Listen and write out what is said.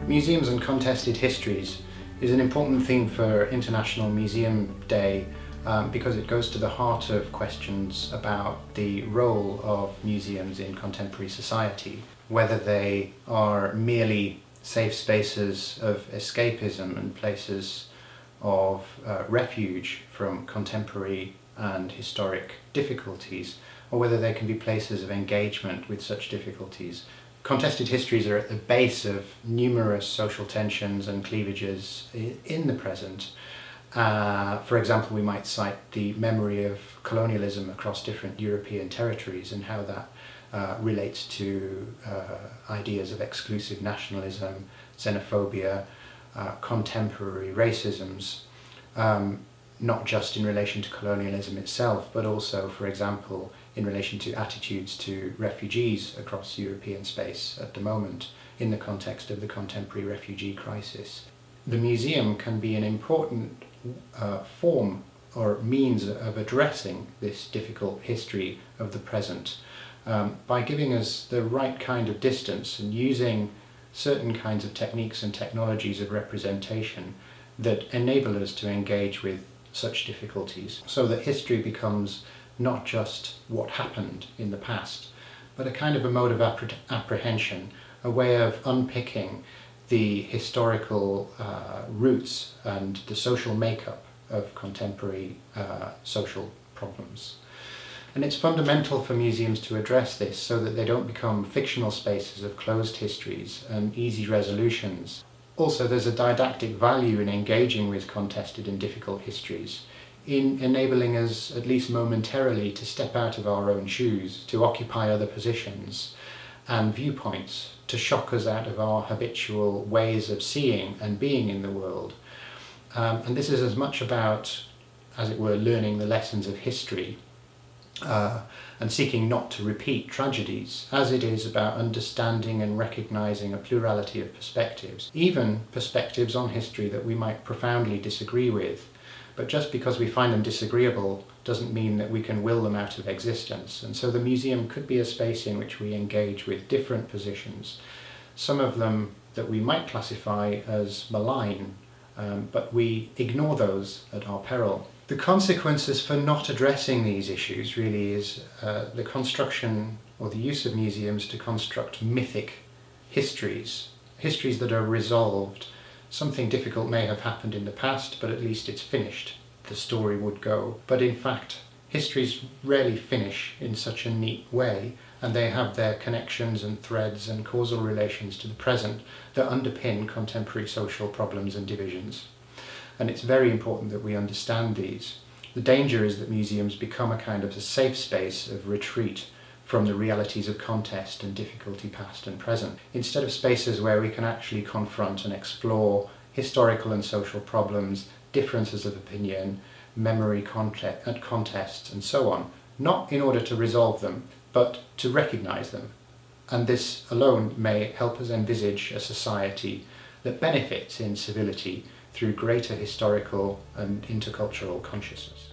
Museums and contested histories is an important theme for International Museum Day because it goes to the heart of questions about the role of museums in contemporary society, whether they are merely safe spaces of escapism and places of refuge from contemporary and historic difficulties, or whether they can be places of engagement with such difficulties. Contested histories are at the base of numerous social tensions and cleavages in the present. For example, we might cite the memory of colonialism across different European territories and how that relates to ideas of exclusive nationalism, xenophobia, contemporary racisms, not just in relation to colonialism itself, but also, for example, in relation to attitudes to refugees across European space at the moment in the context of the contemporary refugee crisis. The museum can be an important form or means of addressing this difficult history of the present by giving us the right kind of distance and using certain kinds of techniques and technologies of representation that enable us to engage with such difficulties, so that history becomes not just what happened in the past, but a kind of a mode of apprehension, a way of unpicking the historical roots and the social makeup of contemporary social problems. And it's fundamental for museums to address this so that they don't become fictional spaces of closed histories and easy resolutions. Also, there's a didactic value in engaging with contested and difficult histories, in enabling us, at least momentarily, to step out of our own shoes, to occupy other positions and viewpoints, to shock us out of our habitual ways of seeing and being in the world. And this is as much about, as it were, learning the lessons of history and seeking not to repeat tragedies, as it is about understanding and recognising a plurality of perspectives, even perspectives on history that we might profoundly disagree with. But just because we find them disagreeable doesn't mean that we can will them out of existence. And so the museum could be a space in which we engage with different positions, some of them that we might classify as malign, but we ignore those at our peril. The consequences for not addressing these issues really is the construction or the use of museums to construct mythic histories, histories that are resolved. Something difficult may have happened in the past, but at least it's finished. The story would go. But in fact, histories rarely finish in such a neat way, and they have their connections and threads and causal relations to the present that underpin contemporary social problems and divisions. And it's very important that we understand these. The danger is that museums become a kind of a safe space of retreat from the realities of contest and difficulty past and present, instead of spaces where we can actually confront and explore historical and social problems, differences of opinion, memory, contests, and so on, not in order to resolve them, but to recognise them. And this alone may help us envisage a society that benefits in civility through greater historical and intercultural consciousness.